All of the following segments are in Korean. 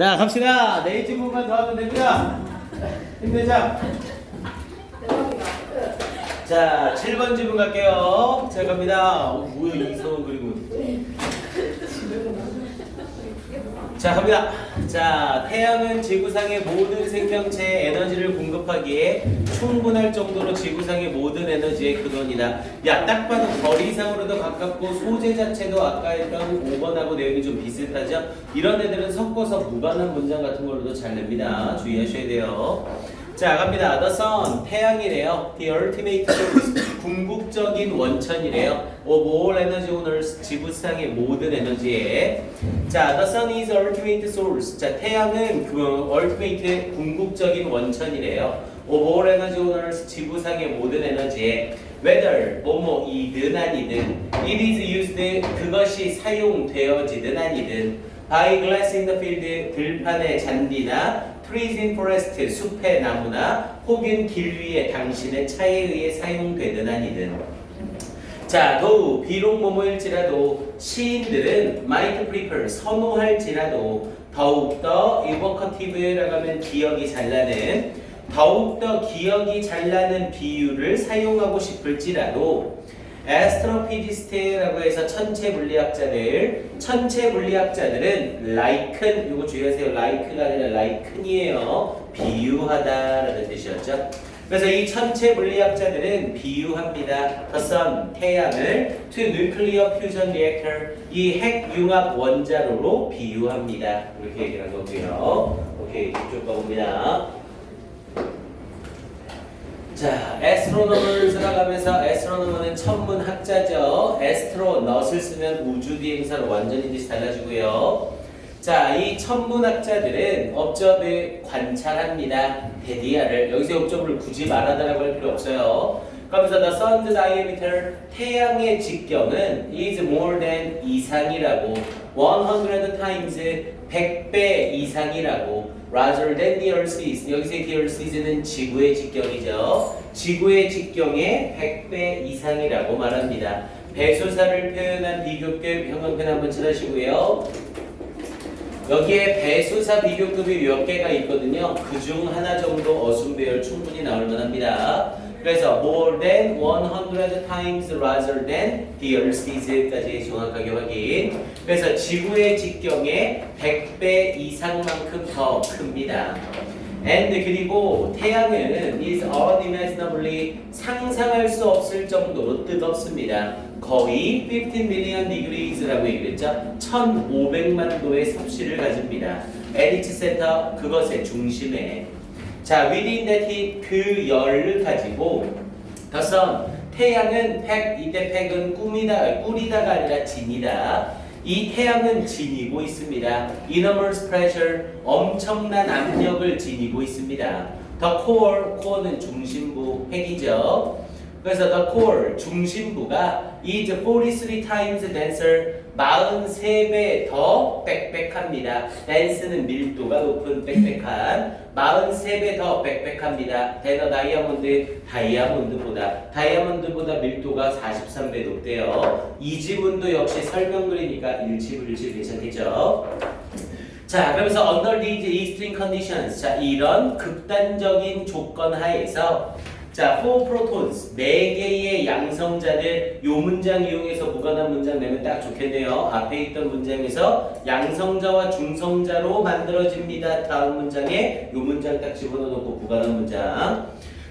자, 갑시다. 네이트 부분만 더 하면 됩니다. 힘내자. 자, 7번 지문 갈게요. 자, 갑니다. 뭐야, 이상한 그림은. 자, 갑니다. 자, 태양은 지구상의 모든 생명체에 에너지를 공급하기에 충분할 정도로 지구상의 모든 에너지의 근원이다. 야, 딱 봐도 거리상으로도 가깝고 소재 자체도 아까 했던 5번하고 내용이 좀 비슷하죠? 이런 애들은 섞어서 무관한 문장 같은 걸로도 잘 냅니다. 주의하셔야 돼요. 자, 갑니다. The sun, 태양이래요. The ultimate source, 궁극적인 원천이래요. Of all energy on earth, 지구상의 모든 에너지에. 자, the sun is ultimate source. 자, 태양은 그 ultimate 궁극적인 원천이래요. Of all energy on earth, 지구상의 모든 에너지에. Whether 뭐뭐이든 아니든, it is used, 그것이 사용되어지든 아니든, by glass in the field, 들판의 잔디나 trees in forest, 숲의 나무나 혹은 길 위에 당신의 차에 의해 사용되든 아니든. 자, 더우 비록 뭐뭐일지라도 시인들은 might prefer, 선호할지라도 더욱더 evocative라고 하면 기억이 잘 나는, 더욱더 기억이 잘 나는 비유를 사용하고 싶을지라도 애스트로피지스트라고 해서 천체 물리학자들은 like은, 이거 주의하세요. like가 아니라 like은이에요. 비유하다라는 뜻이었죠. 그래서 이 천체 물리학자들은 비유합니다. The sun, 태양을 to nuclear fusion reactor, 이 핵융합 원자로로 비유합니다. 이렇게 얘기를 한 거고요. 오케이, 이쪽 가봅니다. 자, astronomers라고 하면서 astronomer는 천문학자죠. astronaut을 쓰면 우주 비행사로 완전히 뜻이 달라지고요. 자, 이 천문학자들은 observe, 관찰합니다. 데디아를, 여기서 observe를 굳이 말하다라고 할 필요 없어요. 그러면서 the sun's diameter, 태양의 직경은 is more than 이상이라고, 100 times, 100배 이상이라고, rather than the earth is, 여기서의 the earth is는 지구의 직경이죠. 지구의 직경의 100배 이상이라고 말합니다. 배수사를 표현한 비교급 형광펜 한번 칠하시고요. 여기에 배수사 비교급이 몇 개가 있거든요. 그중 하나 정도 어순배열 충분히 나올 만합니다. 그래서 more than 100 times rather than the earth is까지 정확하게 확인. 그래서 지구의 직경의 100배 이상만큼 더 큽니다. and 그리고 태양은 is unimaginably, 상상할 수 없을 정도로 뜨겁습니다. 거의 15 million degrees라고 얘기했죠. 1500만 도의 섭씨를 가집니다. at its center, 그것의 중심에. 자, within that heat, 그 열을 가지고 the sun, 태양은 팩, 이때 팩은 꿀이다가 아니라 진이다. 이 태양은 지니고 있습니다. enormous pressure, 엄청난 압력을 지니고 있습니다. the core는 중심부, 핵이죠. 그래서 the core, 중심부가 is 43 times denser, 43배 더 빽빽합니다. dense는 밀도가 높은 빽빽한, 43배 더 빽빽합니다. than a diamond, 다이아몬드보다 밀도가 43배 높대요. 이 지문도 역시 설명글이니까 일치불일치 괜찮겠죠? 자, 그러면서 under these extreme conditions, 자, 이런 극단적인 조건 하에서 자, 4 protons, 4개의 양성자들, 요 문장 이용해서 무관한 문장 내면 딱 좋겠네요. 앞에 있던 문장에서 양성자와 중성자로 만들어집니다. 다음 문장에 요 문장 딱 집어넣고 무관한 문장.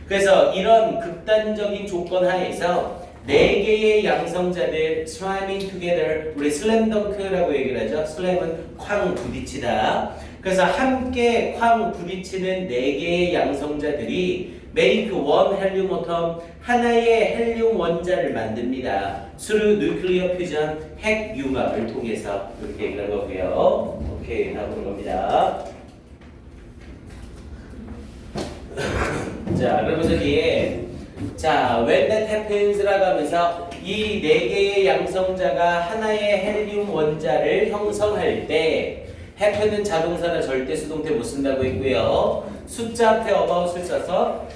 그래서 이런 극단적인 조건 하에서 4개의 양성자들 swimming together, 우리 슬램덩크라고 얘기를 하죠. 슬램은 쾅 부딪히다. 그래서 함께 쾅 부딪히는 4개의 양성자들이 make one helium atom, 하나의 헬륨 원자를 만듭니다. through nuclear fusion, 핵융합을 통해서. 이렇게 얘기를 한 거고요. 오케이, 다음 겁니다. 자, 그러면서 뒤에 자, when that happens라고 하면서 이 4개의 양성자가 하나의 헬륨 원자를 형성할 때 happen은 자동사나 절대 수동태 못 쓴다고 했고요. 숫자 앞에 about을 써서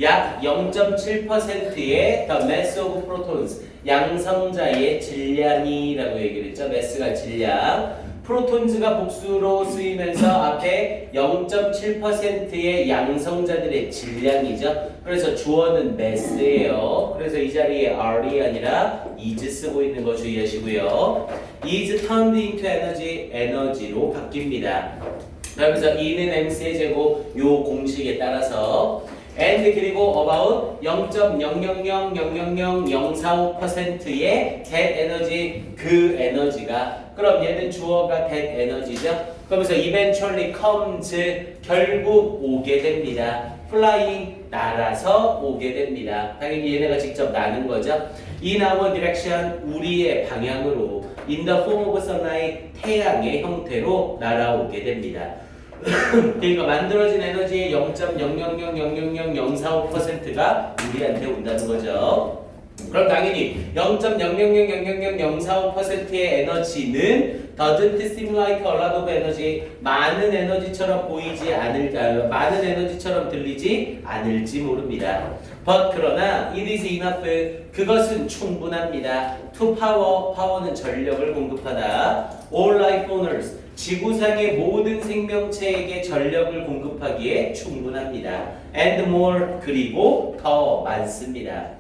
약 0.7%의 the mass of protons, 양성자의 질량이라고 얘기를 했죠. mass가 질량. 프로톤즈가 복수로 쓰이면서 앞에 0.7%의 양성자들의 질량이죠. 그래서 주어는 mass예요. 그래서 이 자리에 are이 아니라 is 쓰고 있는 거 주의하시고요. is turned into energy, 에너지로 바뀝니다. 그러면서 E는 mc의 제곱 요 공식에 따라서 and 그리고 about 0.00000045%의 that energy 그 에너지가 그럼 얘는 주어가 that 에너지죠. 그러면서 eventually comes 결국 오게 됩니다. flying 날아서 오게 됩니다. 당연히 얘네가 직접 나는 거죠. In our direction 우리의 방향으로 in the form of sunlight 태양의 형태로 날아오게 됩니다. 그러니까 만들어진 에너지의 0.00000045%가 우리한테 온다는 거죠. 그럼 당연히 0.00000045%의 에너지는 doesn't seem like a lot of energy 많은 에너지처럼 보이지 않을 많은 에너지처럼 들리지 않을지 모릅니다. But 그러나 it is enough 그것은 충분합니다. To power power는 전력을 공급하다. All life owners 지구상의 모든 생명체에게 전력을 공급하기에 충분합니다. And more 그리고 더 많습니다.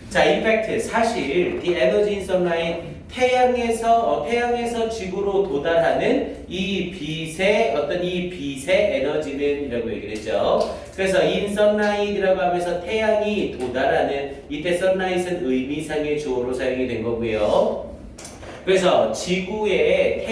자, in fact 사실 the energy in sunlight 태양에서 지구로 도달하는 이 빛의 에너지는이라고 얘기를 했죠. 그래서 in sunlight이라고 하면서 태양이 도달하는 이때 sunlight은 의미상의 주어로 사용이 된 거고요. 그래서 지구에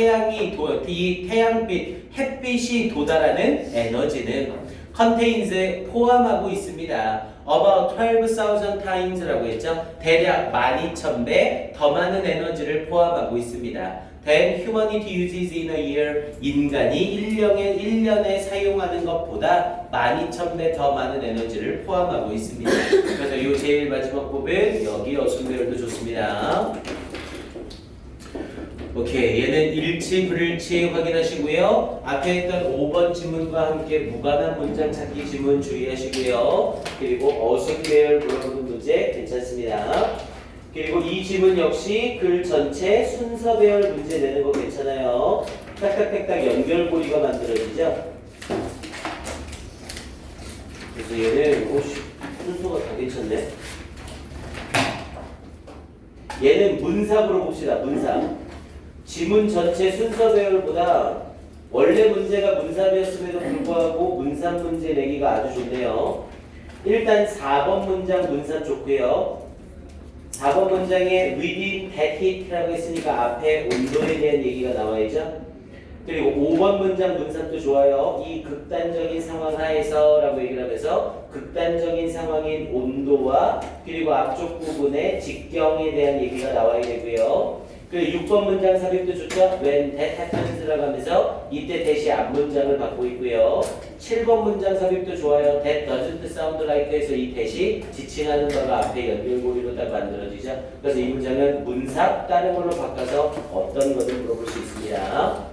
이 태양빛, 햇빛이 도달하는 에너지는 contains 포함하고 있습니다. About 12,000 times라고 했죠. 대략 12,000배 더 많은 에너지를 포함하고 있습니다. Then humanity uses in a year 인간이 1년에 사용하는 것보다 12,000배 더 많은 에너지를 포함하고 있습니다. 그래서 이 제일 마지막 부분 여기 어순배열도 좋습니다. 오케이, 얘는 일치, 불일치 확인하시고요. 앞에 했던 5번 지문과 함께 무관한 문장 찾기 지문 주의하시고요. 그리고 어순배열 물어보는 문제 괜찮습니다. 그리고 이 지문 역시 글 전체 순서 배열 문제 내는 거 괜찮아요. 딱딱딱딱 연결고리가 만들어지죠. 그래서 얘는 순서가 다 괜찮네. 얘는 문사 물어봅시다. 문사. 지문 전체 순서 배열보다 원래 문제가 문사배였음에도 불구하고 문산 문제 내기가 아주 좋네요. 일단 4번 문장 문산 좋고요. 4번 문장에 within that heat라고 했으니까 앞에 온도에 대한 얘기가 나와야죠. 그리고 5번 문장 문산도 좋아요. 이 극단적인 상황 하에서 라고 얘기를 하면서 극단적인 상황인 온도와 그리고 앞쪽 부분에 직경에 대한 얘기가 나와야 되고요. 그리고 6번 문장 삽입도 좋죠. When that happens라고 하면서 이때 대시 앞문장을 받고 있고요. 7번 문장 삽입도 좋아요. That doesn't sound like에서 이 대시 지칭하는 바가 앞에 연결고리로 딱 만들어지죠. 그래서 이 문장은 문삽 다른 걸로 바꿔서 어떤 것을 물어볼 수 있습니다.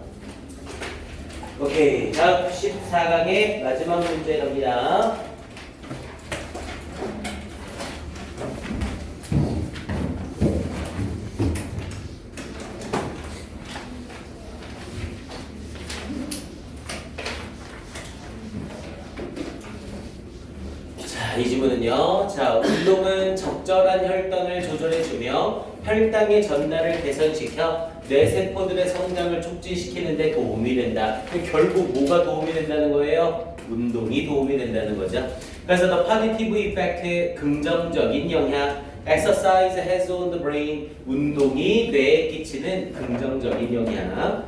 오케이, 다음 14강의 마지막 문제 갑니다. 이 지문은요. 자, 운동은 적절한 혈당을 조절해주며 혈당의 전달을 개선시켜 뇌세포들의 성장을 촉진시키는 데 도움이 된다. 결국 뭐가 도움이 된다는 거예요? 운동이 도움이 된다는 거죠. 그래서 the positive effect, 긍정적인 영향, exercise has on the brain, 운동이 뇌에 끼치는 긍정적인 영향.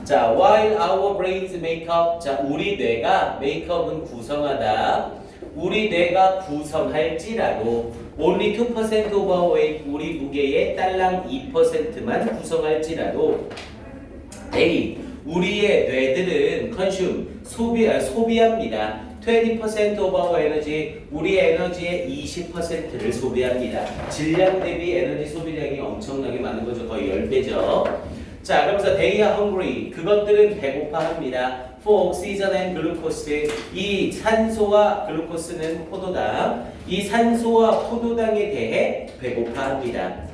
자, while our brains make up, 자, 우리 뇌가 make up은 구성하다. 우리 뇌가 구성할지라도 only 2% of our weight 우리 무게의 딸랑 2%만 구성할지라도 A 우리의 뇌들은 consume 소비합니다. 20% of our energy 우리의 에너지의 20%를 소비합니다. 질량 대비 에너지 소비량이 엄청나게 많은 거죠. 거의 10배죠. 자, 그러면서 they are hungry 그것들은 배고파합니다. For oxygen and glucose 이 산소와 글루코스는 포도당 이 산소와 포도당에 대해 배고파합니다.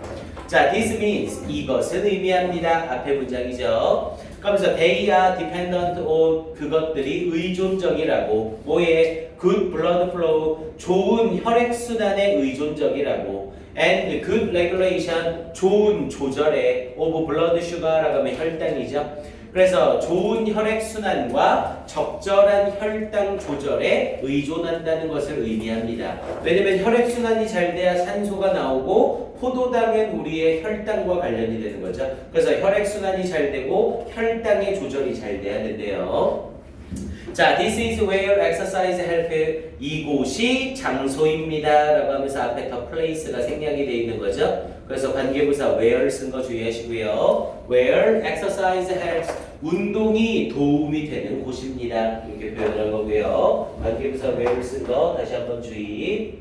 자, this means 이것은 의미합니다. 앞에 문장이죠. 그러면서 they are dependent on 그것들이 의존적이라고 뭐에 good blood flow 좋은 혈액순환에 의존적이라고 and good regulation 좋은 조절에 of blood sugar라고 하면 혈당이죠. 그래서 좋은 혈액순환과 적절한 혈당 조절에 의존한다는 것을 의미합니다. 왜냐면 혈액순환이 잘 돼야 산소가 나오고 포도당은 우리의 혈당과 관련이 되는 거죠. 그래서 혈액순환이 잘 되고 혈당의 조절이 잘 돼야 된대요. 자, this is where exercise help. 이곳이 장소입니다. 라고 하면서 앞에 더 place가 생략이 되어 있는 거죠. 그래서 관계부사 where를 쓴 거 주의하시고요. where exercise helps. 운동이 도움이 되는 곳입니다. 이렇게 표현할 거고요. 관계부사 where를 쓴 거 다시 한번 주의.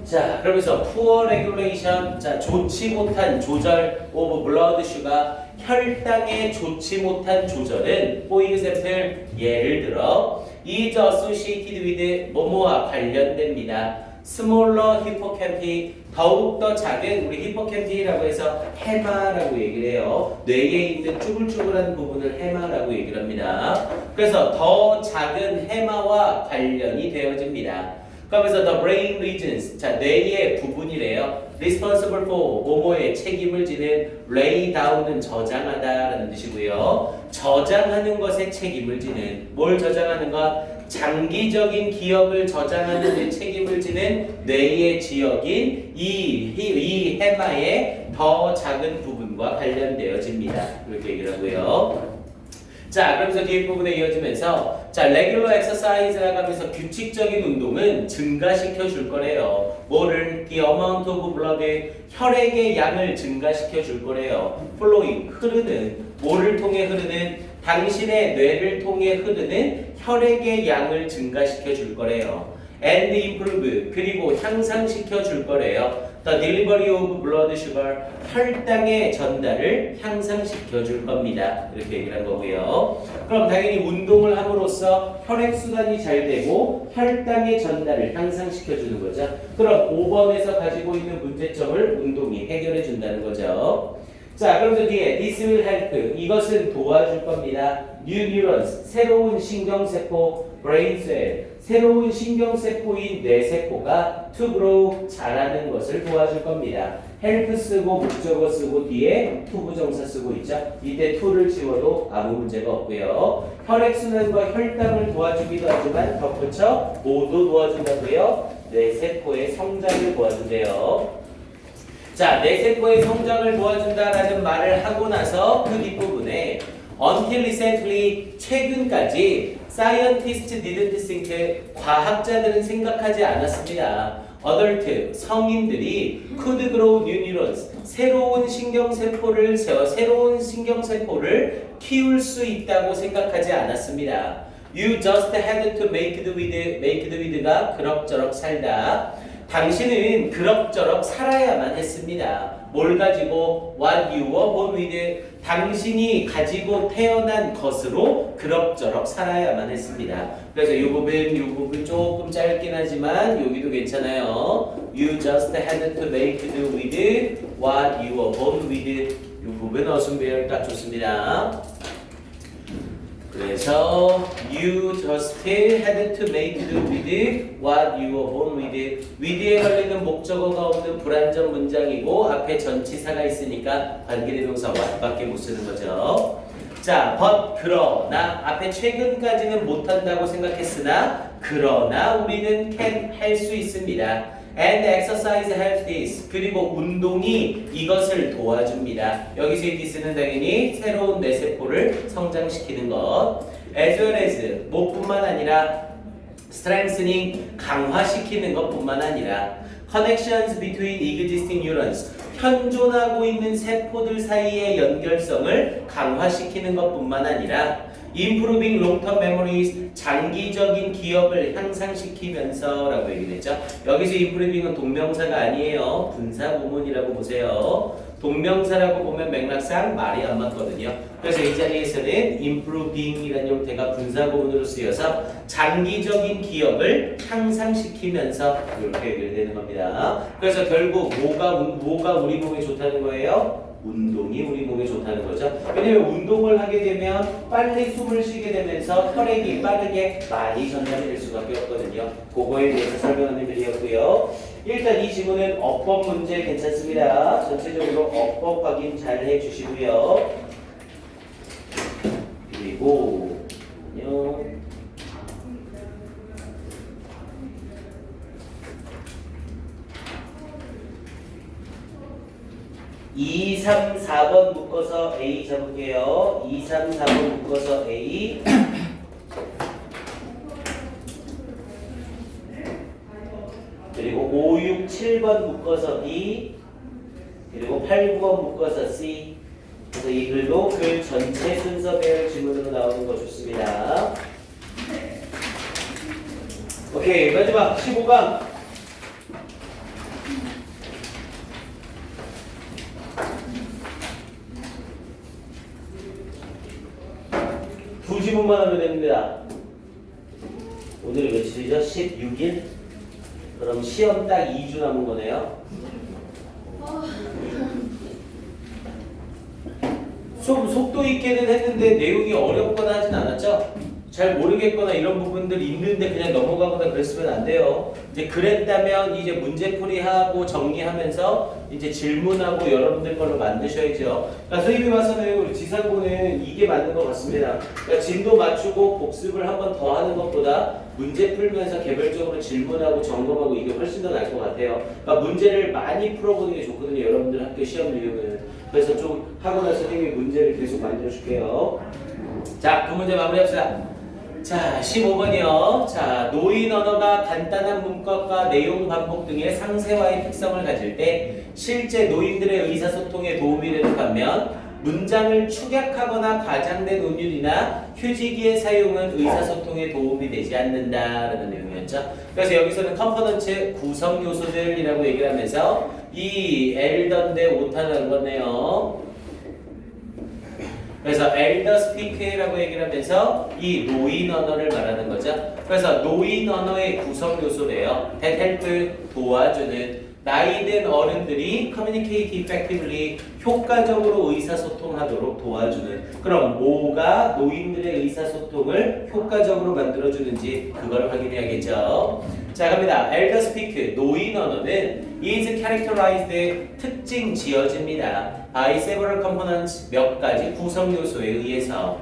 자, 그러면서 poor regulation. 자, 좋지 못한 조절 of blood sugar. 혈당의 좋지 못한 조절은 for example 예를 들어 is associated with 뭐뭐와 관련됩니다. smaller hippocampi 더욱더 작은 우리 히포캠피라고 해서 해마라고 얘기를 해요. 뇌에 있는 쭈글쭈글한 부분을 해마라고 얘기를 합니다. 그래서 더 작은 해마와 관련이 되어집니다. 그러면서 the brain regions, 자 뇌의 부분이래요. responsible for 뭐뭐의 책임을 지는 lay down은 저장하다라는 뜻이고요. 저장하는 것에 책임을 지는 뭘 저장하는 것? 장기적인 기억을 저장하는 데 책임을 지는 뇌의 지역인 이 해마의 더 작은 부분과 관련되어집니다. 이렇게 얘기를 하고요. 자, 그러면서 뒤에 부분에 이어지면서 자, regular exercise라고 하면서 규칙적인 운동은 증가시켜 줄 거래요. 뭐를? The amount of blood, 혈액의 양을 증가시켜 줄 거래요. flowing, 흐르는, 뭐를 통해 흐르는? 당신의 뇌를 통해 흐르는 혈액의 양을 증가시켜 줄 거래요. and improve, 그리고 향상시켜 줄 거래요. The delivery of blood sugar, 혈당의 전달을 향상시켜 줄 겁니다. 이렇게 얘기를 한 거고요. 그럼 당연히 운동을 함으로써 혈액순환이 잘 되고 혈당의 전달을 향상시켜 주는 거죠. 그럼 5번에서 가지고 있는 문제점을 운동이 해결해 준다는 거죠. 자, 그럼 뒤에 this will help, 이것은 도와줄 겁니다. new neurons, 새로운 신경세포, brain cell, 새로운 신경세포인 뇌세포가 to grow, 자라는 것을 도와줄 겁니다. help 쓰고 목적어 쓰고 뒤에 to 부정사 쓰고 있죠. 이때 to를 지워도 아무 문제가 없고요. 혈액순환과 혈당을 도와주기도 하지만 덧붙여 모두 도와준다고요. 뇌세포의 성장을 도와준대요. 자, 뇌세포의 성장을 도와준다라는 말을 하고 나서 그 뒷부분에 until recently, 최근까지 scientists didn't think, 과학자들은 생각하지 않았습니다. adult, 성인들이 could grow new neurons, 새로운 신경세포를 키울 수 있다고 생각하지 않았습니다. You just had to make the with가 그럭저럭 살다. 당신은 그럭저럭 살아야만 했습니다. 뭘 가지고? What you were born with. 당신이 가지고 태어난 것으로 그럭저럭 살아야만 했습니다. 그래서 이 부분 조금 짧긴 하지만 여기도 괜찮아요. You just had to make do with what you were born with. 이 부분 어순배열 딱 좋습니다. 그래서 you just had to make do with what you were born with. with에 걸리는 목적어가 없는 불완전 문장이고 앞에 전치사가 있으니까 관계대명사 what밖에 못 쓰는 거죠. 자, but 그러나 앞에 최근까지는 못한다고 생각했으나 그러나 우리는 can 할 수 있습니다. And exercise helps this. 그리고 운동이 이것을 도와줍니다. 여기서의 this는 당연히 새로운 뇌세포를 성장시키는 것. As well as 뭐뿐만 아니라 strengthening 강화시키는 것뿐만 아니라 connections between existing neurons 현존하고 있는 세포들 사이의 연결성을 강화시키는 것뿐만 아니라 improving long-term memories 장기적인 기억을 향상시키면서 라고 얘기했죠. 여기서 improving은 동명사가 아니에요. 분사구문이라고 보세요. 동명사라고 보면 맥락상 말이 안 맞거든요. 그래서 이 자리에서는 improving이라는 형태가 분사구문으로 쓰여서 장기적인 기억을 향상시키면서 이렇게 얘기를 되는 겁니다. 그래서 결국 뭐가 우리 몸에 좋다는 거예요? 운동이 우리 몸에 좋다는 거죠. 왜냐면 운동을 하게 되면 빨리 숨을 쉬게 되면서 혈액이 빠르게 많이 전달이 될 수밖에 없거든요. 그거에 대해서 설명하는 글이었고요. 일단 이 지문은 어법 문제 괜찮습니다. 전체적으로 어법 확인 잘 해주시고요. 그리고 2, 3, 4번 묶어서 A 적을게요. 2, 3, 4번 묶어서 A. 그리고 5, 6, 7번 묶어서 B. 그리고 8, 9번 묶어서 C. 그래서 이 글도 글 전체 순서별 지문으로 나오는 거 좋습니다. 오케이, 마지막 15강. 두 지문만 하면 됩니다. 오늘이 며칠이죠? 16일? 그럼 시험 딱 2주 남은 거네요. 좀 속도 있게는 했는데 내용이 어렵거나 하진 않았죠? 잘 모르겠거나 이런 부분들 있는데 그냥 넘어가거나 그랬으면 안 돼요. 이제 그랬다면 이제 문제풀이하고 정리하면서 이제 질문하고 여러분들 걸로 만드셔야죠. 그러니까 선생님이 봐서는 우리 지상고는 이게 맞는 것 같습니다. 그러니까 진도 맞추고 복습을 한 번 더 하는 것보다 문제 풀면서 개별적으로 질문하고 점검하고 이게 훨씬 더 나을 것 같아요. 그러니까 문제를 많이 풀어보는 게 좋거든요. 여러분들 학교 시험 유형은. 그래서 좀 하고 나서 선생님이 문제를 계속 만들어 줄게요. 자, 그 문제 마무리합시다. 자, 15번이요. 자, 노인 언어가 간단한 문법과 내용 반복 등의 상세와의 특성을 가질 때 실제 노인들의 의사소통에 도움이 되는 반면 문장을 축약하거나 과장된 운율이나 휴지기의 사용은 의사소통에 도움이 되지 않는다라는 내용이었죠. 그래서 여기서는 컴포넌트 구성 요소들이라고 얘기를 하면서 이 엘던 대 오타라는 거네요. 그래서 elder speak라고 얘기를 하면서 이 노인 언어를 말하는 거죠. 그래서 노인 언어의 구성 요소래요. that help 도와주는 나이든 어른들이 communicate effectively 효과적으로 의사소통하도록 도와주는 그럼 뭐가 노인들의 의사소통을 효과적으로 만들어주는지 그걸 확인해야겠죠. 자 갑니다. elder speak 노인 언어는 is characterized 특징 지어집니다. by several components 몇 가지 구성 요소에 의해서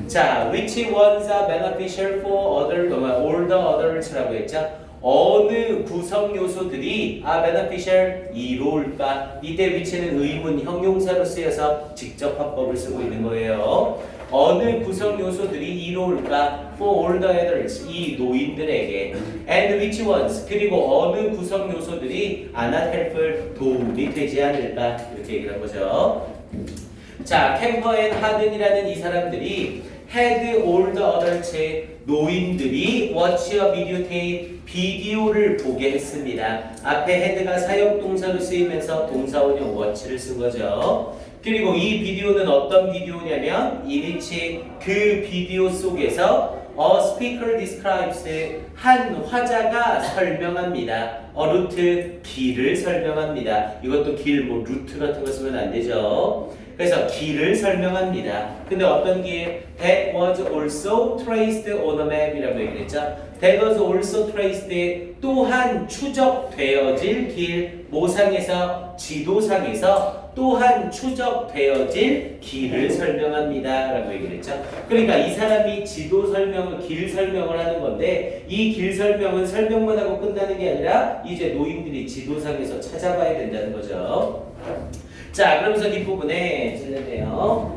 자 which ones are beneficial for older adults라고 했죠. 어느 구성 요소들이 beneficial 이로울까? 이때 위치는 의문 형용사로 쓰여서 직접 화법을 쓰고 있는 거예요. 어느 구성 요소들이 이로울까? For older adults 이 노인들에게 and which ones 그리고 어느 구성 요소들이 are not helpful 도움이 되지 않을까? 이렇게 얘기를 한 거죠. 자, 캠퍼 앤 하든이라는 이 사람들이 had older adults 노인들이 watch a videotape 비디오를 보게 했습니다. 앞에 had가 사역동사로 쓰이면서 동사원형 watch를 쓴 거죠. 그리고 이 비디오는 어떤 비디오냐면 이니치 그 비디오 속에서 a speaker describes 한 화자가 설명합니다. a route 길을 설명합니다. 이것도 길 뭐 루트 같은 거 쓰면 안 되죠. 그래서 길을 설명합니다. 근데 어떤 길? That was also traced on a map이라고 얘기했죠. That was also traced 또한 추적되어질 길 모상에서 지도상에서 또한 추적되어질 길을 설명합니다 라고 얘기를 했죠. 그러니까 이 사람이 지도 설명을 길 설명을 하는 건데 이 길 설명은 설명만 하고 끝나는 게 아니라 이제 노인들이 지도상에서 찾아봐야 된다는 거죠. 자, 그러면서 뒷부분에 찔렀네요.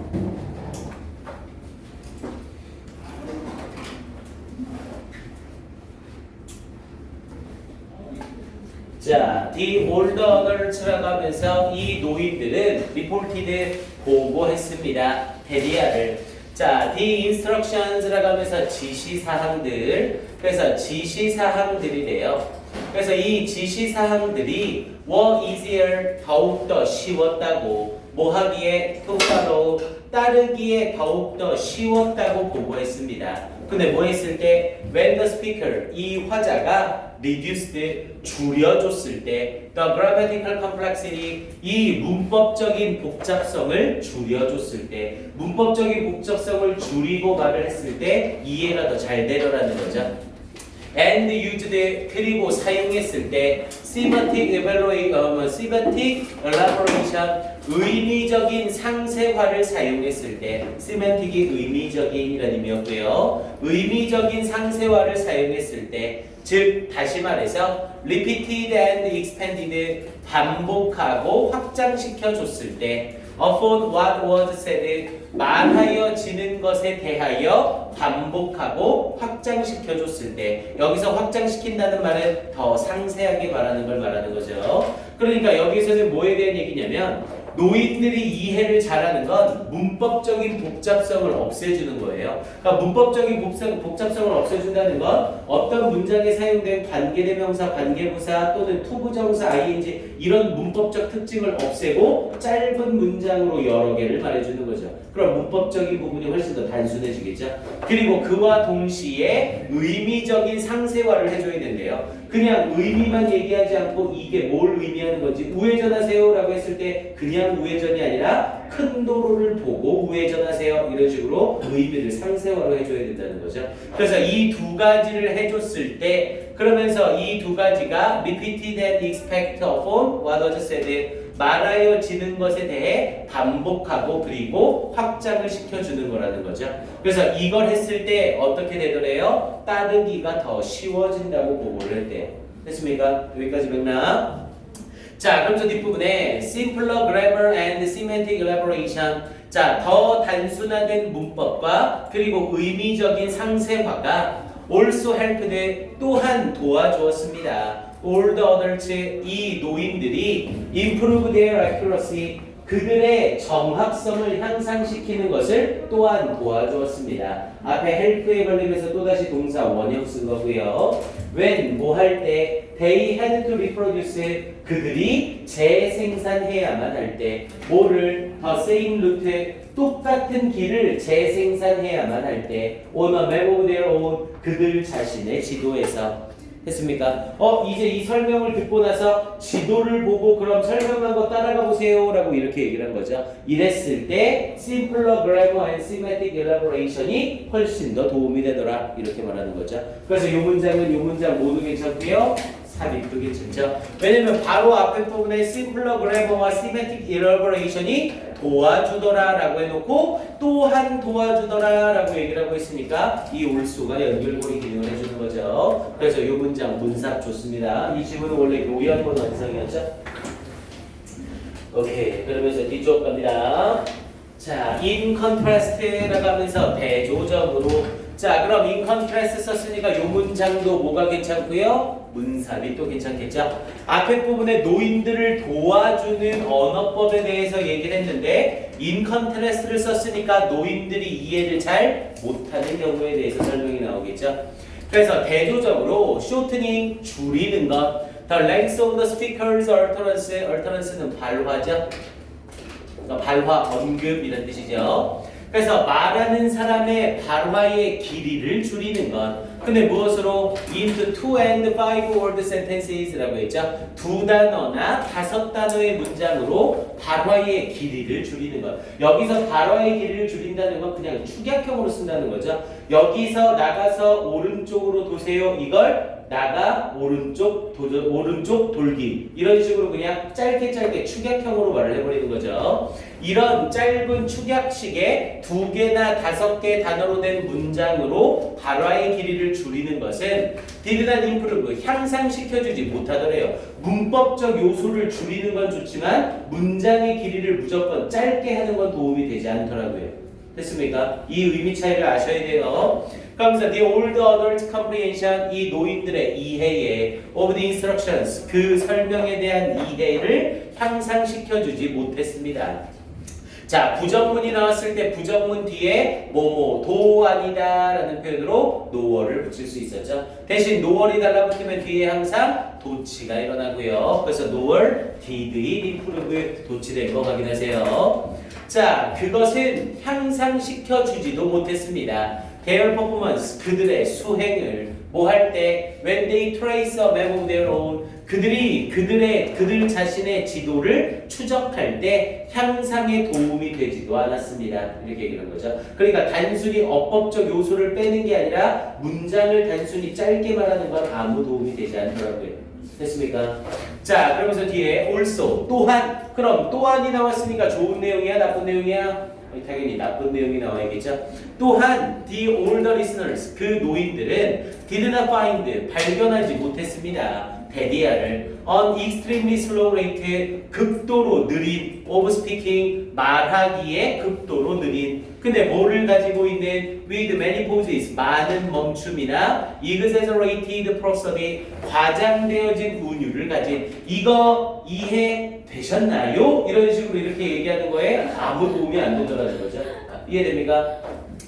자, the older adults라고 하면서 이 노인들은 reported 보고했습니다. 대리아를. 자, the instructions라고 하면서 지시사항들. 그래서 지시사항들이래요. 그래서 이 지시사항들이 were easier 더욱더 쉬웠다고 뭐 하기에 to follow 따르기에 더욱더 쉬웠다고 보고했습니다. 근데 뭐 했을 때 when the speaker 이 화자가 reduced 줄여줬을 때 the grammatical complexity 이 문법적인 복잡성을 줄여줬을 때 문법적인 복잡성을 줄이고 말을 했을 때 이해가 더 잘 되더라는 거죠. and used 그리고 사용했을 때 semantic elaboration 의미적인 상세화를 사용했을 때 semantic이 의미적인이라는 의미였고요. 의미적인 상세화를 사용했을 때 즉 다시 말해서 repeated and expanded 반복하고 확장시켜 줬을 때 upon what was said 말하여지는 것에 대하여 반복하고 확장시켜 줬을 때 여기서 확장시킨다는 말은 더 상세하게 말하는 걸 말하는 거죠. 그러니까 여기서는 뭐에 대한 얘기냐면 노인들이 이해를 잘하는 건 문법적인 복잡성을 없애주는 거예요. 그러니까 문법적인 복잡성을 없애준다는 건 어떤 문장에 사용된 관계대명사, 관계부사 또는 투부정사, ing 이런 문법적 특징을 없애고 짧은 문장으로 여러 개를 말해주는 거죠. 그럼 문법적인 부분이 훨씬 더 단순해지겠죠. 그리고 그와 동시에 의미적인 상세화를 해줘야 된대요. 그냥 의미만 얘기하지 않고 이게 뭘 의미하는 건지 우회전하세요 라고 했을 때 그냥 우회전이 아니라 큰 도로를 보고 우회전하세요 이런 식으로 의미를 상세화로 해줘야 된다는 거죠. 그래서 이 두 가지를 해줬을 때 그러면서 이 두 가지가 repeated and expect upon what was said 말하여지는 것에 대해 반복하고 그리고 확장을 시켜주는 거라는 거죠. 그래서 이걸 했을 때 어떻게 되더래요? 따르기가 더 쉬워진다고 보고를 했대요. 됐습니까? 여기까지 맥락. 자, 그럼 저 뒷부분에 simpler grammar and semantic elaboration 자, 더 단순화된 문법과 그리고 의미적인 상세화가 also helped 또한 도와주었습니다. all the adults 이 노인들이 improve their accuracy 그들의 정확성을 향상시키는 것을 또한 도와주었습니다. 앞에 help에 걸리면서 또다시 동사 원형 쓴 거고요. when 뭐 할 때 they had to reproduce 그들이 재생산해야만 할 때 뭐를 the same route 똑같은 길을 재생산해야만 할 때 on a map of their own 그들 자신의 지도에서 됐습니까? 이제 이 설명을 듣고 나서 지도를 보고 그럼 설명한 거 따라가 보세요 라고 이렇게 얘기를 한 거죠. 이랬을 때 simpler grammar and semantic elaboration이 훨씬 더 도움이 되더라 이렇게 말하는 거죠. 그래서 이 문장은 이 문장 모두 괜찮고요. 삽입도 괜찮죠. 왜냐면 바로 앞에 부분에 simpler grammar와 semantic elaboration이 도와주더라 라고 해놓고 또한 도와주더라 라고 얘기를 하고 있으니까 이 올수가 연결고리 기능을 해주는 거죠. 그래서 이 문장 문삽 좋습니다. 이 지문은 원래 요양본 완성이었죠. 오케이, 그러면서 뒤쪽 갑니다. 자, in contrast라고 하면서 대조적으로 자, 그럼 in contrast 썼으니까 이 문장도 뭐가 괜찮고요? 문삽이 또 괜찮겠죠? 앞에 부분에 노인들을 도와주는 언어법에 대해서 얘기를 했는데 in contrast를 썼으니까 노인들이 이해를 잘 못하는 경우에 대해서 설명이 나오겠죠? 그래서 대조적으로 shortening 줄이는 것 the length of the speaker's utterance는 발화죠? 그러니까 발화, 언급 이런 뜻이죠. 그래서 말하는 사람의 발화의 길이를 줄이는 것. 근데 무엇으로? into 2 and 5 word sentences라고 했죠. 2단어나 5단어의 문장으로 발화의 길이를 줄이는 것. 여기서 발화의 길이를 줄인다는 건 그냥 축약형으로 쓴다는 거죠. 여기서 나가서 오른쪽으로 도세요. 이걸 나가 오른쪽 돌기 이런 식으로 그냥 짧게 축약형으로 말을 해버리는 거죠. 이런 짧은 축약식의 2개나 5개 단어로 된 문장으로 발화의 길이를 줄이는 것은 did not improve 향상시켜주지 못하더래요. 문법적 요소를 줄이는 건 좋지만 문장의 길이를 무조건 짧게 하는 건 도움이 되지 않더라고요. 됐습니까? 이 의미 차이를 아셔야 돼요. 그러면서 the old adult comprehension 이 노인들의 이해에 of the instructions 그 설명에 대한 이해를 향상시켜주지 못했습니다. 자, 부정문이 나왔을 때 부정문 뒤에 뭐뭐 도 아니다 라는 표현으로 no월을 붙일 수 있었죠. 대신 no월이 달라붙으면 뒤에 항상 도치가 일어나고요. 그래서 no월 did it improve 도치된 거 확인하세요. 자, 그것은 향상시켜 주지도 못했습니다. Their performance, 그들의 수행을 뭐 할 때 when they trace a map of their own, 그들 자신의 지도를 추적할 때 향상에 도움이 되지도 않았습니다. 이렇게 얘기하는 거죠. 그러니까 단순히 어법적 요소를 빼는 게 아니라 문장을 단순히 짧게 말하는 건 아무 도움이 되지 않더라고요. 됐습니까? 자, 그러면서 뒤에 also, 또한, 그럼 또한이 나왔으니까 좋은 내용이야, 나쁜 내용이야? 당연히 나쁜 내용이 나와야겠죠. 또한 the older listeners, 그 노인들은 did not find, 발견하지 못했습니다. 데디아를 on extremely slow rate, 극도로 느린 of speaking, 말하기에 극도로 느린. 근데 뭐를 가지고 있는 with many pauses, 많은 멈춤이나 exaggerated prosody, 과장되어진 운율을 가진. 이거 이해되셨나요? 이런 식으로 이렇게 얘기하는 거에 아무 도움이 안 된다는 거죠. 이해됩니까?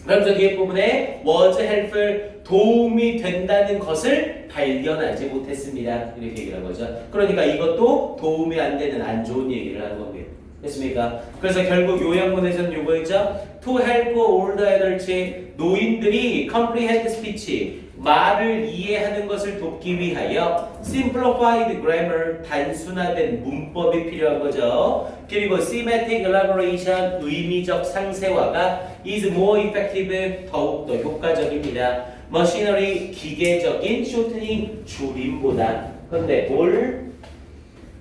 그러면서 뒤에 부분에 was helpful, 도움이 된다는 것을 발견하지 못했습니다. 이렇게 얘기를 한 거죠. 그러니까 이것도 도움이 안 되는 안 좋은 얘기를 하는 거고요. 됐습니까? 그래서 결국 요약문에서는 요거였죠. To help older adults, 노인들이 comprehend speech, 말을 이해하는 것을 돕기 위하여 simplified grammar, 단순화된 문법이 필요한 거죠. 그리고 thematic elaboration, 의미적 상세화가 is more effective, 더욱더 효과적입니다. machinery, 기계적인 shortening, 줄임보다. 근데 뭘?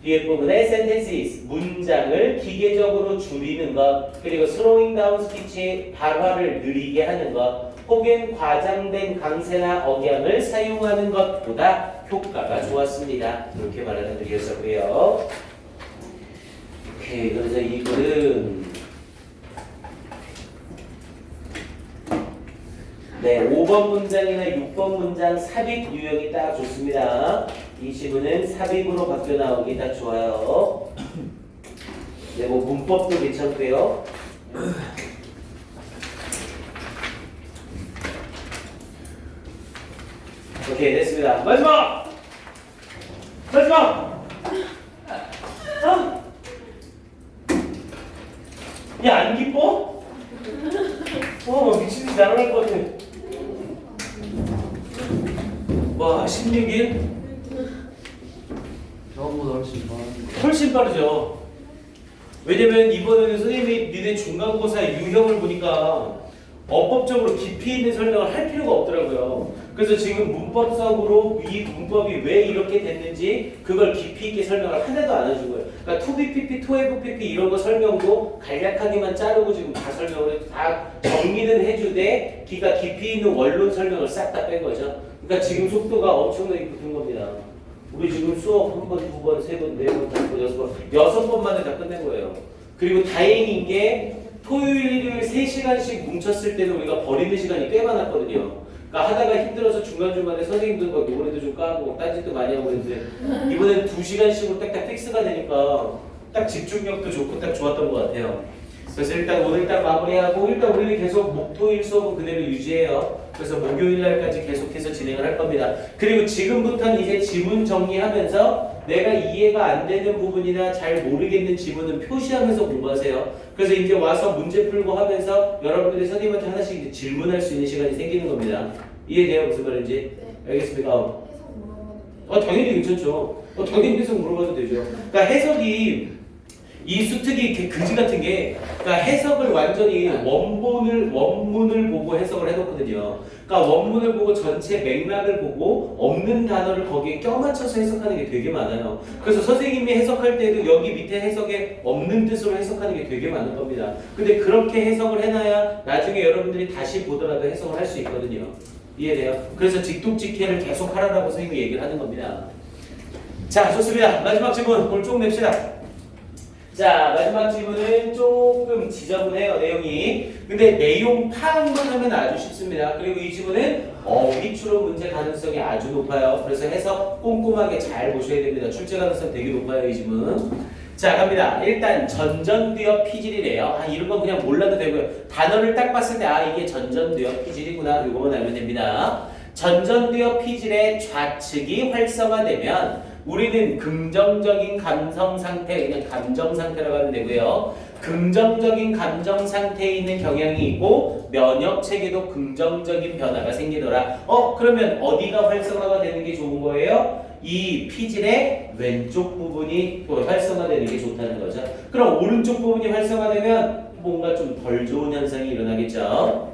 뒤에 부분에 sentences, 문장을 기계적으로 줄이는 것, 그리고 slowing down speech, 발화를 느리게 하는 것, 혹은 과장된 강세나 억양을 사용하는 것보다 효과가 좋았습니다. 이렇게 말하는 글이었고요. 오케이, 그래서 이 글은 네, 5번 문장이나 6번 문장 삽입 유형이 딱 좋습니다. 이 지문은 삽입으로 바뀌어 나오기 딱 좋아요. 네, 뭐 문법도 괜찮고요. 오케이, 됐습니다. 마지막! 야, 안 기뻐? 미친듯이 날아갈 것 같아. 와, 16일? 저보다 훨씬 많은데. 훨씬 빠르죠. 왜냐면 이번에는 선생님이 니네 중간고사 유형을 보니까 어법적으로 깊이 있는 설명을 할 필요가 없더라고요. 그래서 지금 문법적으로 이 문법이 왜 이렇게 됐는지 그걸 깊이 있게 설명을 하나도 안 해준 거예요. 그러니까 2BPP, 2FPP 이런 거 설명도 간략하게만 자르고 지금 다 설명을 해서 다 정리는 해주되 기가 깊이 있는 원론 설명을 싹 다 뺀 거죠. 그러니까 지금 속도가 엄청나게 붙은 겁니다. 우리 지금 수업 한 번, 두 번, 세 번, 네 번, 다섯 번, 여섯 번, 6번 만에 다 끝낸 거예요. 그리고 다행인 게 토요일, 일요일 3시간씩 뭉쳤을 때는 우리가 버리는 시간이 꽤 많았거든요. 그러니까 하다가 힘들어서 중간중간에 선생님들과 노래도 좀 까고 딴짓도 많이 하고 그랬는데 이번에는 2시간씩으로 딱딱 픽스가 되니까 딱 집중력도 좋고 딱 좋았던 것 같아요. 그래서 일단 오늘 딱 마무리하고 일단 우리는 계속 목토일 수업은 그대로 유지해요. 그래서 목요일 날까지 계속해서 진행을 할 겁니다. 그리고 지금부터는 이제 지문 정리하면서 내가 이해가 안 되는 부분이나 잘 모르겠는 지문은 표시하면서 공부하세요. 그래서 이제 와서 문제 풀고 하면서 여러분들이 선생님한테 하나씩 이제 질문할 수 있는 시간이 생기는 겁니다. 이해돼요? 무슨 말인지? 네. 알겠습니까? 해석 물어봐도 돼요? 당연히 괜찮죠. 당연히 해석 물어봐도 되죠. 그러니까 해석이 이 수특이 이렇게 그지 같은 게, 그러니까 해석을 완전히 원문을 보고 해석을 해놓거든요. 그러니까 원문을 보고 전체 맥락을 보고 없는 단어를 거기에 껴맞춰서 해석하는 게 되게 많아요. 그래서 선생님이 해석할 때도 여기 밑에 해석에 없는 뜻으로 해석하는 게 되게 많은 겁니다. 근데 그렇게 해석을 해놔야 나중에 여러분들이 다시 보더라도 해석을 할 수 있거든요. 이해돼요? 그래서 직독직해를 계속 하라고 선생님이 얘기를 하는 겁니다. 자, 좋습니다. 마지막 질문 오늘 쭉 냅시다. 자, 마지막 질문은 조금 지저분해요, 내용이. 근데 내용 파악만 하면 아주 쉽습니다. 그리고 이 질문은 어휘 추론 문제 가능성이 아주 높아요. 그래서 해석 꼼꼼하게 잘 보셔야 됩니다. 출제 가능성 되게 높아요, 이 질문. 자, 갑니다. 일단 전전두엽 피질이래요. 이런 건 그냥 몰라도 되고요. 단어를 딱 봤을 때 이게 전전두엽 피질이구나. 이거만 알면 됩니다. 전전두엽 피질의 좌측이 활성화되면 우리는 긍정적인 감성 상태, 그냥 감정 상태라고 하면 되고요. 긍정적인 감정 상태에 있는 경향이 있고 면역 체계도 긍정적인 변화가 생기더라. 그러면 어디가 활성화가 되는 게 좋은 거예요? 이 피질의 왼쪽 부분이 활성화되는 게 좋다는 거죠. 그럼 오른쪽 부분이 활성화되면 뭔가 좀 덜 좋은 현상이 일어나겠죠.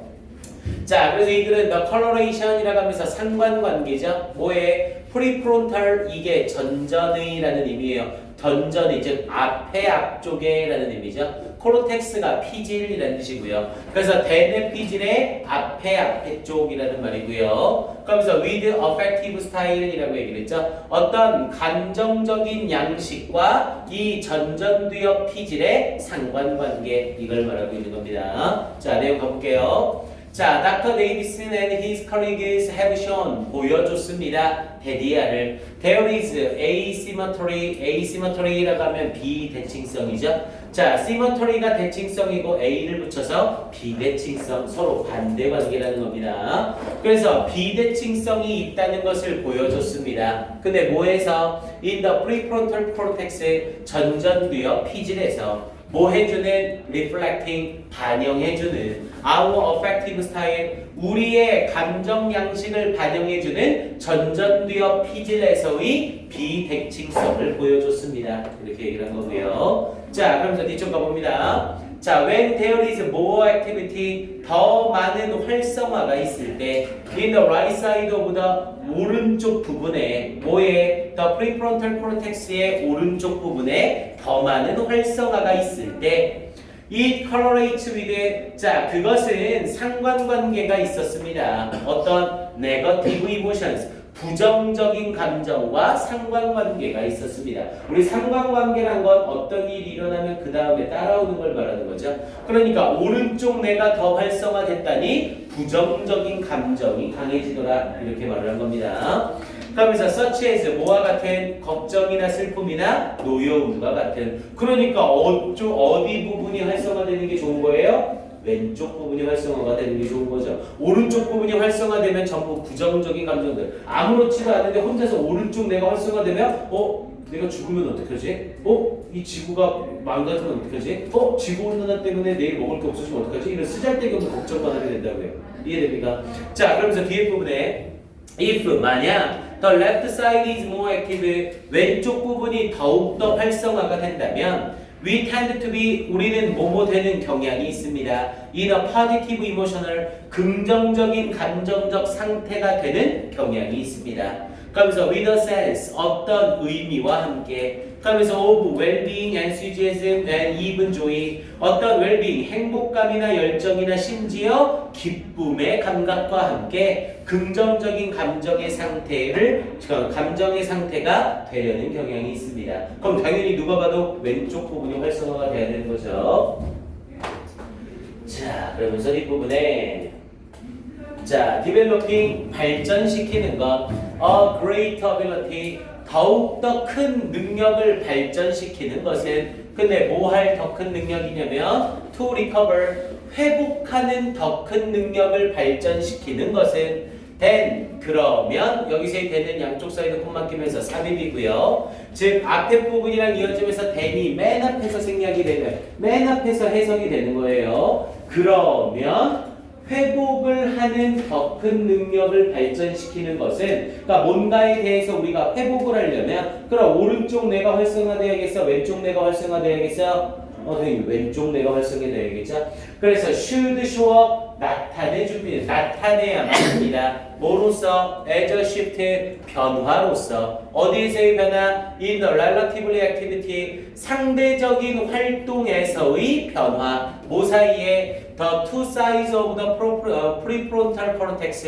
자, 그래서 이들은 the coloration이라고 하면서 상관관계죠. 뭐에? 프리프론탈, 이게 전전의라는 의미예요. 전전의, 즉 앞에 앞쪽에라는 의미죠. 코르텍스가 피질이라는 뜻이고요. 그래서 대뇌 피질의 앞에 쪽이라는 말이고요. 그러면서 with affective style이라고 얘기를 했죠. 어떤 감정적인 양식과 이 전전두엽 피질의 상관관계, 이걸 말하고 있는 겁니다. 자, 내용 가볼게요. 자, Dr. Davidson and his colleagues have shown, 보여줬습니다. 데디아를. There is asymmetry라고 하면 비대칭성이죠. 자, symmetry가 대칭성이고 a를 붙여서 비대칭성, 서로 반대 관계라는 겁니다. 그래서 비대칭성이 있다는 것을 보여줬습니다. 근데 뭐에서? In the prefrontal cortex, 전전두엽 피질에서 뭐 해주는? reflecting, 반영해주는 our affective style, 우리의 감정 양식을 반영해주는 전전두엽 피질에서의 비대칭성을 보여줬습니다. 이렇게 얘기를 한 거고요. 자, 그러면서 뒤쪽 가봅니다. 자, when there is more activity, 더 많은 활성화가 있을 때 in the right side of the, 오른쪽 부분에, 뭐에? the prefrontal cortex의 오른쪽 부분에 더 많은 활성화가 있을 때 it correlates with, 자, 그것은 상관관계가 있었습니다. 어떤 negative emotions, 부정적인 감정과 상관관계가 있었습니다. 우리 상관관계란 건 어떤 일이 일어나면 그 다음에 따라오는 걸 말하는 거죠. 그러니까 오른쪽 뇌가 더 활성화됐다니 부정적인 감정이 강해지더라, 이렇게 말을 한 겁니다. 그러면서 such as, 뭐와 같은? 걱정이나 슬픔이나 노여움과 같은. 그러니까 어디 부분이 활성화되는 게 좋은 거예요? 왼쪽 부분이 활성화가 되는 게 좋은 거죠. 오른쪽 부분이 활성화되면 전부 부정적인 감정들, 아무렇지도 않은데 혼자서 오른쪽 내가 활성화되면 내가 죽으면 어떡하지? 이 지구가 망가지면 어떡하지? 지구온난화 때문에 내일 먹을 게 없어지면 어떡하지? 이런 쓰잘데기 없는 걱정만 하게 된다고요. 이해됩니까? 자, 그러면서 뒤에 부분에 if, 만약 the left side is more active, 왼쪽 부분이 더욱더 활성화가 된다면 we tend to be, 우리는 뭐뭐 되는 경향이 있습니다. in a positive emotional, 긍정적인 감정적 상태가 되는 경향이 있습니다. 그러면서 with a sense, 어떤 의미와 함께. 그러면서 of well-being, enthusiasm, and even joy, 어떤 well-being, 행복감이나 열정이나 심지어 기쁨의 감각과 함께 긍정적인 감정의 상태가 되려는 경향이 있습니다. 그럼 당연히 누가 봐도 왼쪽 부분이 활성화가 돼야 되는 거죠. 자, 그러면서 이 부분에 자, developing, 발전시키는 것, a great ability, 더욱더 큰 능력을 발전시키는 것은, 근데 뭐 할 더 큰 능력이냐면 to recover, 회복하는 더 큰 능력을 발전시키는 것은 then, 그러면 여기서의 then은 양쪽 사이드 콤마 끼면서 삽입이고요. 즉 앞에 부분이랑 이어지면서 then이 맨 앞에서 생략이 되면 맨 앞에서 해석이 되는 거예요. 그러면 회복을 하는 더 큰 능력을 발전시키는 것은, 그러니까 뭔가에 대해서 우리가 회복을 하려면, 그럼 오른쪽 뇌가 활성화되어야겠어? 왼쪽 뇌가 활성화되어야겠어? 선생님, 왼쪽 뇌가 활성화되어야겠죠? 그래서 should show up, 나타내야만 합니다. 뭐로써? as a shift, 변화로서. 어디에서의 변화? in the relatively activity, 상대적인 활동에서의 변화. 뭐 사이에? the two sides of the prefrontal cortex,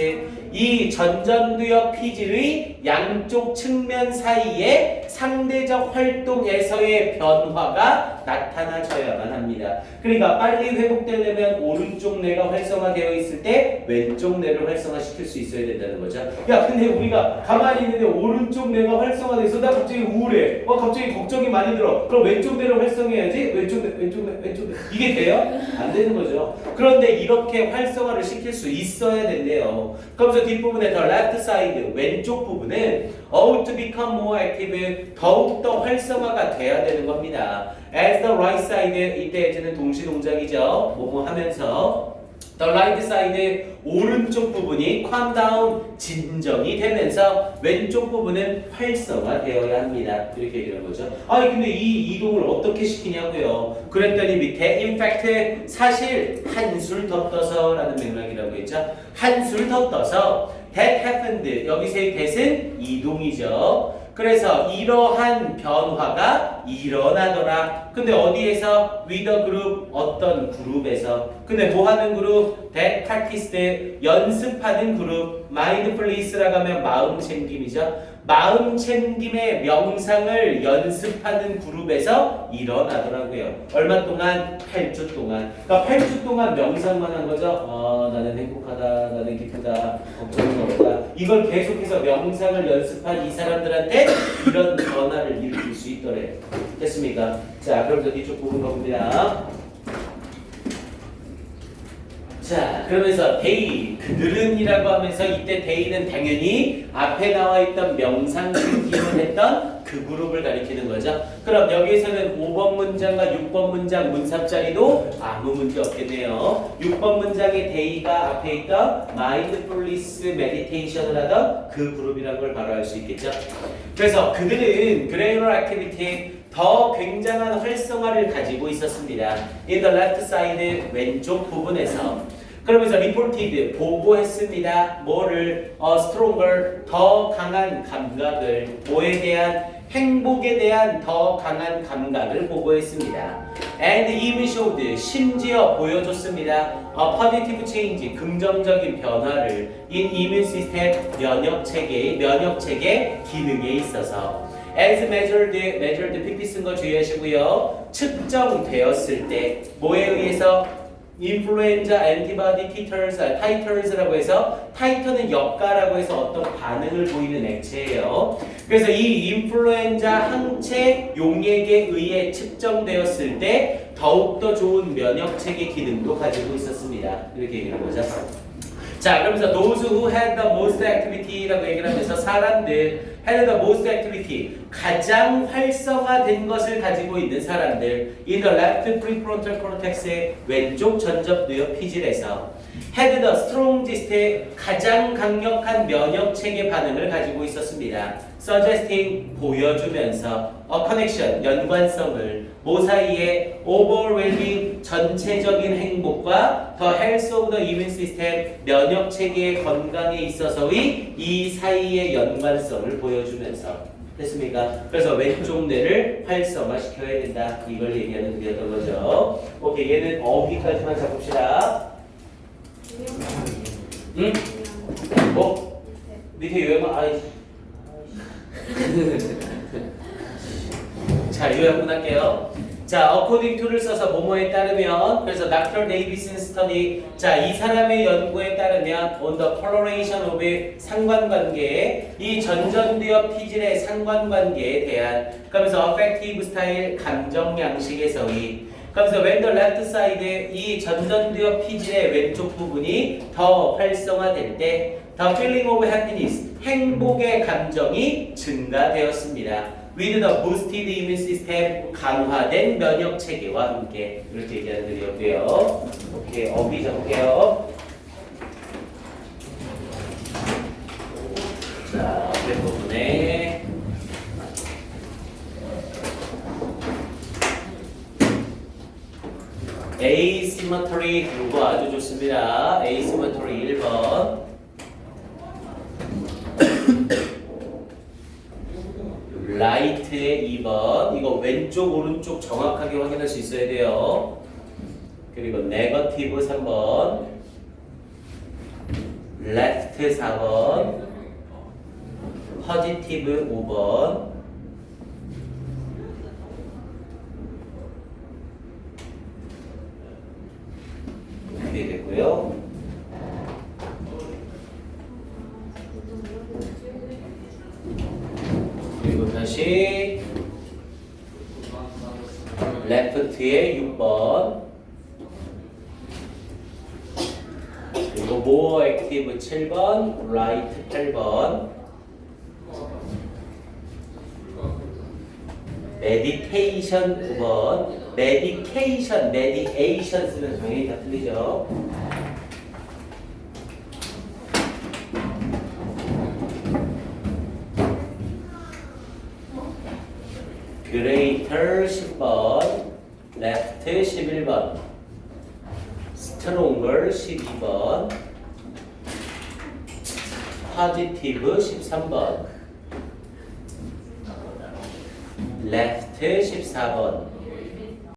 이 전전두엽 피질의 양쪽 측면 사이에 상대적 활동에서의 변화가 나타나져야만 합니다. 그러니까 빨리 회복되려면 오른쪽 뇌가 활성화되어 있을 때 때 왼쪽 뇌를 활성화시킬 수 있어야 된다는 거죠. 야, 근데 우리가 가만히 있는데 오른쪽 뇌가 활성화돼서 나 갑자기 우울해. 갑자기 걱정이 많이 들어. 그럼 왼쪽 뇌를 활성화해야지. 왼쪽 뇌. 이게 돼요? 안 되는 거죠. 그런데 이렇게 활성화를 시킬 수 있어야 된대요. 그러면서 뒷부분에 the left side, 왼쪽 부분은 ought to become more active, 더욱더 활성화가 돼야 되는 겁니다. As the right side, 이때 이제는 동시 동작이죠. 뭐뭐 하면서 the right side, 오른쪽 부분이 calm down, 진정이 되면서 왼쪽 부분은 활성화되어야 합니다. 이렇게 얘기하는 거죠. 아니 근데 이 이동을 어떻게 시키냐고요. 그랬더니 밑에 in fact, 사실 한술 더 떠서 라는 맥락이라고 했죠. 한술 더 떠서 that happened, 여기서의 that은 이동이죠. 그래서 이러한 변화가 일어나더라. 근데 어디에서? with a group, 어떤 그룹에서. 근데 뭐 하는 그룹? that practiced, 연습하는 그룹. mindfulness라고 하면 마음 챙김이죠. 마음 챙김의 명상을 연습하는 그룹에서 일어나더라고요. 얼마 동안? 8주 동안. 그러니까 8주 동안 명상만 한 거죠. 나는 행복하다, 나는 기쁘다, 걱정은 없다. 이걸 계속해서 명상을 연습한 이 사람들한테 이런 변화를 일으킬 수 있더래요. 됐습니까? 자, 그럼 이쪽 부분 가봅니다. 자, 그러면서 they, 그들은이라고 하면서 이때 they는 당연히 앞에 나와 있던 명상 챙김을 했던 그 그룹을 가리키는 거죠. 그럼 여기에서는 5번 문장과 6번 문장 문삽자리도 아무 문제 없겠네요. 6번 문장의 they가 앞에 있던 mindfulness meditation을 하던 그 그룹이라는 걸 바로 알 수 있겠죠. 그래서 그들은 greater activity, 더 굉장한 활성화를 가지고 있었습니다. In the left side, 왼쪽 부분에서. 그러면서 reported, 보고했습니다. 뭐를? stronger, 더 강한 감각을. 뭐에 대한? 행복에 대한 더 강한 감각을 보고했습니다. And even showed, 심지어 보여줬습니다. A positive change, 긍정적인 변화를 in immune system, 면역체계의 기능에 있어서. As measured, pp 쓴 거 주의하시고요. 측정되었을 때 뭐에 의해서? 인플루엔자 엔티바디 타이터즈라고 해서 타이터는 역가라고 해서 어떤 반응을 보이는 액체예요. 그래서 이 인플루엔자 항체 용액에 의해 측정되었을 때 더욱더 좋은 면역체계 기능도 가지고 있었습니다. 이렇게 얘기하는 거죠. 자, 그러면서 those who had the most activity라고 얘기를 하면서 사람들 had the most activity, 가장 활성화된 것을 가지고 있는 사람들 in the left prefrontal cortex의 왼쪽 전접뇌 피질에서 had the strongest, 가장 강력한 면역체계 반응을 가지고 있었습니다. suggesting, 보여주면서 a connection, 연관성을 뭐 사이에? overwhelming, 전체적인 행복과 the health of the immune system, 면역체계의 건강에 있어서의 이 사이의 연관성을 보여주면서. 됐습니까? 그래서 왼쪽 뇌를 활성화시켜야 된다. 이걸 얘기하는 의미였던 거죠. 오케이, 얘는 어휘까지만 잡읍시다. 응? 뭐? 밑에 요약만, 자, 요약 한번 할게요. 자, according to를 써서 뭐뭐에 따르면, 그래서 Dr. Davidson study, 자, 이 사람의 연구에 따르면 on the correlation of 상관관계, 이 전전두엽 피질의 상관관계에 대한, 그러면서 affective style, 감정 양식에서의, 그러면서 when the left side, 이 전전두엽 피질의 왼쪽 부분이 더 활성화될 때 the feeling of happiness, 행복의 감정이 증가되었습니다. with the boosted immune system, 강화된 면역 체계와 함께. 이렇게 얘기하는 글이었고요. 오케이, 어휘 적을게요. 자, 앞에 부분에 asymmetry, 이거 아주 좋습니다. asymmetry 1번. 라이트의 2번. 이거 왼쪽 오른쪽 정확하게 확인할 수 있어야 돼요. 그리고 네거티브 3번, 레프트 4번, 포지티브 5번, 이렇게 됐고요. 이것이 left의 6번 그리고 more active 7번 right 8번 meditation 9번 mediation 쓰면 당연히 다 틀리죠. greater 10번 left 11번 stronger 12번 positive 13번 left 14번